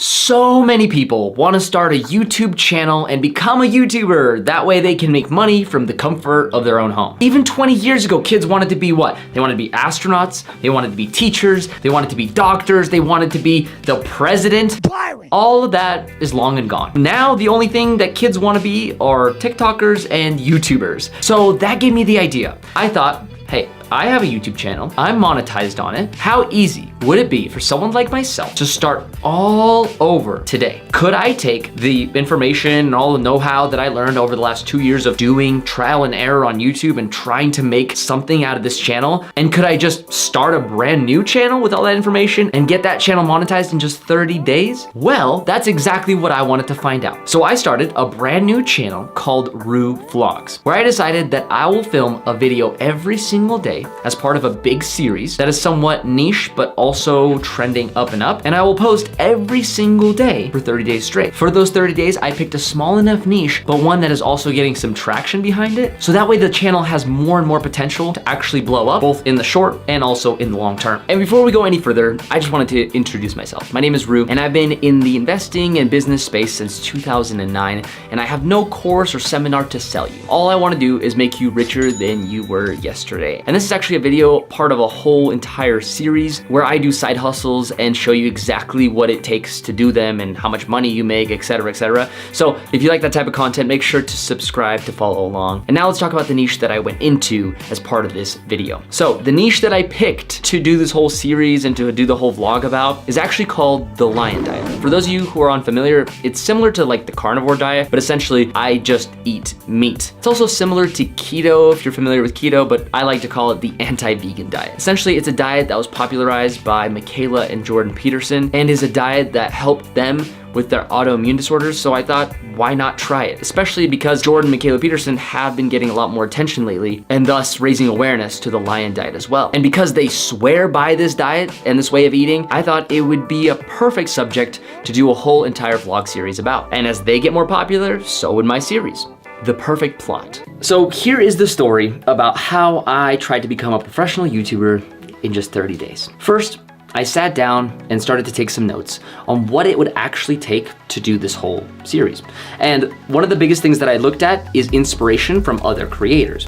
So many people want to start a YouTube channel and become a YouTuber. That way they can make money from the comfort of their own home. Even 20 years ago, kids wanted to be what? They wanted to be astronauts, they wanted to be teachers, they wanted to be doctors, they wanted to be the president. Byron. All of that is long and gone. Now, the only thing that kids want to be are TikTokers and YouTubers. So that gave me the idea. I thought, hey, I have a YouTube channel, I'm monetized on it. How easy would it be for someone like myself to start all over today? Could I take the information and all the know-how that I learned over the last 2 years of doing trial and error on YouTube and trying to make something out of this channel? And could I just start a brand new channel with all that information and get that channel monetized in just 30 days? Well, that's exactly what I wanted to find out. So I started a brand new channel called Rue Vlogs, where I decided that I will film a video every single day as part of a big series that is somewhat niche, but also trending up and up. And I will post every single day for 30 days straight. For those 30 days, I picked a small enough niche, but one that is also getting some traction behind it. So that way the channel has more and more potential to actually blow up, both in the short and also in the long term. And before we go any further, I just wanted to introduce myself. My name is Rue, and I've been in the investing and business space since 2009, and I have no course or seminar to sell you. All I want to do is make you richer than you were yesterday. And this is actually a video part of a whole entire series where I do side hustles and show you exactly what it takes to do them and how much money you make, etc., etc. So if you like that type of content, make sure to subscribe to follow along. And now let's talk about the niche that I went into as part of this video. So the niche that I picked to do this whole series and to do the whole vlog about is actually called the Lion Diet. For those of you who are unfamiliar, it's similar to like the carnivore diet, but essentially I just eat meat. It's also similar to keto if you're familiar with keto, but I like to call it the anti-vegan diet. Essentially, it's a diet that was popularized by Michaela and Jordan Peterson and is a diet that helped them with their autoimmune disorders. So I thought, why not try it? Especially because Jordan and Michaela Peterson have been getting a lot more attention lately and thus raising awareness to the Lion Diet as well. And because they swear by this diet and this way of eating, I thought it would be a perfect subject to do a whole entire vlog series about. And as they get more popular, so would my series. The perfect plot. So here is the story about how I tried to become a professional YouTuber in just 30 days. First, I sat down and started to take some notes on what it would actually take to do this whole series. And one of the biggest things that I looked at is inspiration from other creators.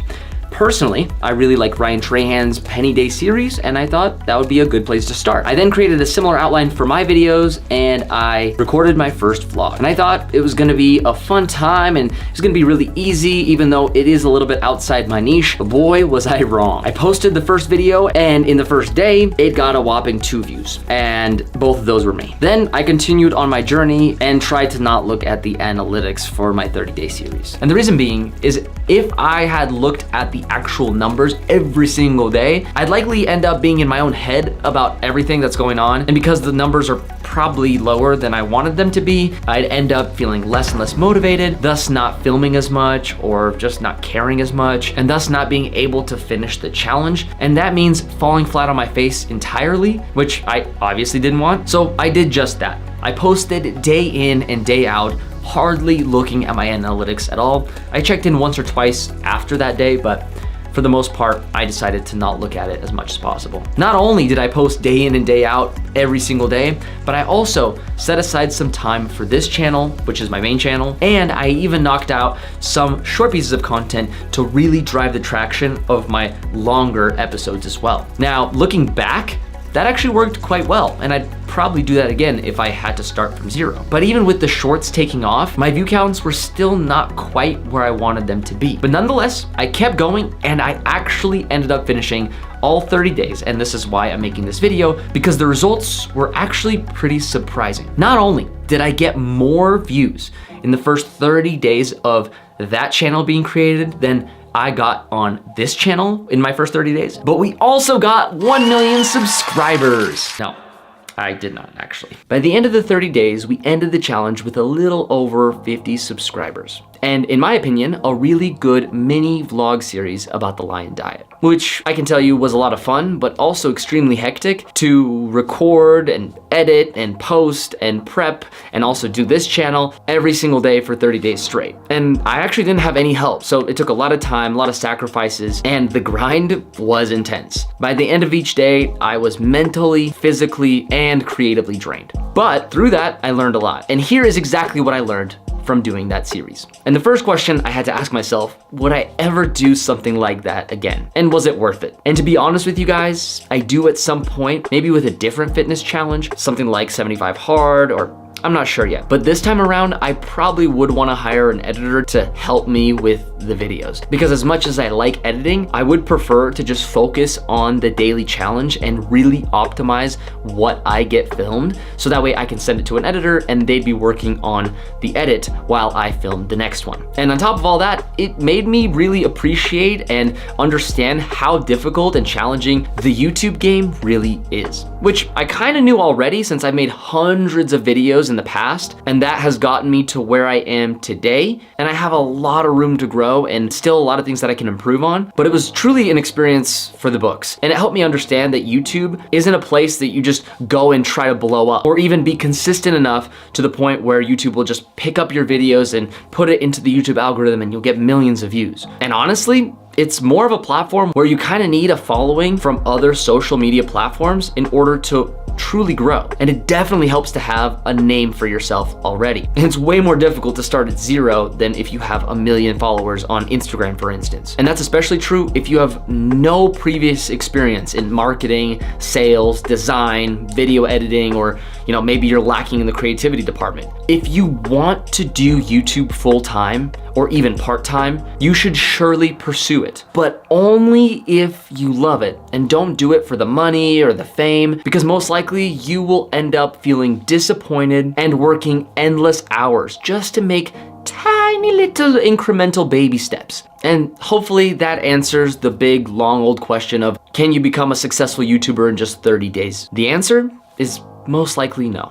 Personally, I really like Ryan Trahan's Penny Day series, and I thought that would be a good place to start. I then created a similar outline for my videos, and I recorded my first vlog. And I thought it was gonna be a fun time, and it was gonna be really easy, even though it is a little bit outside my niche. But boy, was I wrong. I posted the first video, and in the first day, it got a whopping 2 views, and both of those were me. Then I continued on my journey and tried to not look at the analytics for my 30-day series. And the reason being is if I had looked at the actual numbers every single day, I'd likely end up being in my own head about everything that's going on. And because the numbers are probably lower than I wanted them to be, I'd end up feeling less and less motivated, thus not filming as much or just not caring as much, and thus not being able to finish the challenge. And that means falling flat on my face entirely, which I obviously didn't want. So I did just that. I posted day in and day out, hardly looking at my analytics at all. I checked in once or twice after that day, but for the most part, I decided to not look at it as much as possible. Not only did I post day in and day out every single day, but I also set aside some time for this channel, which is my main channel, and I even knocked out some short pieces of content to really drive the traction of my longer episodes as well. Now, looking back, that actually worked quite well, and I'd probably do that again if I had to start from zero. But even with the shorts taking off, my view counts were still not quite where I wanted them to be. But nonetheless, I kept going, and I actually ended up finishing all 30 days, and this is why I'm making this video, because the results were actually pretty surprising. Not only did I get more views in the first 30 days of that channel being created than I got on this channel in my first 30 days, but we also got 1 million subscribers. No, I did not actually. By the end of the 30 days, we ended the challenge with a little over 50 subscribers. and in my opinion, a really good mini vlog series about the Lion Diet, which I can tell you was a lot of fun, but also extremely hectic to record and edit and post and prep and also do this channel every single day for 30 days straight. And I actually didn't have any help, so it took a lot of time, a lot of sacrifices, and the grind was intense. By the end of each day, I was mentally, physically, and creatively drained. But through that, I learned a lot. And here is exactly what I learned from doing that series. And the first question I had to ask myself, would I ever do something like that again? And was it worth it? And to be honest with you guys, I do at some point, maybe with a different fitness challenge, something like 75 Hard, or I'm not sure yet. But this time around, I probably would want to hire an editor to help me with the videos. Because as much as I like editing, I would prefer to just focus on the daily challenge and really optimize what I get filmed. So that way I can send it to an editor and they'd be working on the edit while I film the next one. And on top of all that, it made me really appreciate and understand how difficult and challenging the YouTube game really is. Which I kind of knew already since I made hundreds of videos in the past, and that has gotten me to where I am today. And I have a lot of room to grow and still a lot of things that I can improve on, but it was truly an experience for the books. And it helped me understand that YouTube isn't a place that you just go and try to blow up or even be consistent enough to the point where YouTube will just pick up your videos and put it into the YouTube algorithm and you'll get millions of views. And honestly, it's more of a platform where you kind of need a following from other social media platforms in order to truly grow. And it definitely helps to have a name for yourself already. And it's way more difficult to start at zero than if you have 1 million followers on Instagram, for instance. And that's especially true if you have no previous experience in marketing, sales, design, video editing, or maybe you're lacking in the creativity department. If you want to do YouTube full-time or even part-time, you should surely pursue it, but only if you love it, and don't do it for the money or the fame, because most likely you will end up feeling disappointed and working endless hours just to make tiny little incremental baby steps. And hopefully that answers the big, long, old question of, can you become a successful YouTuber in just 30 days? The answer is most likely no.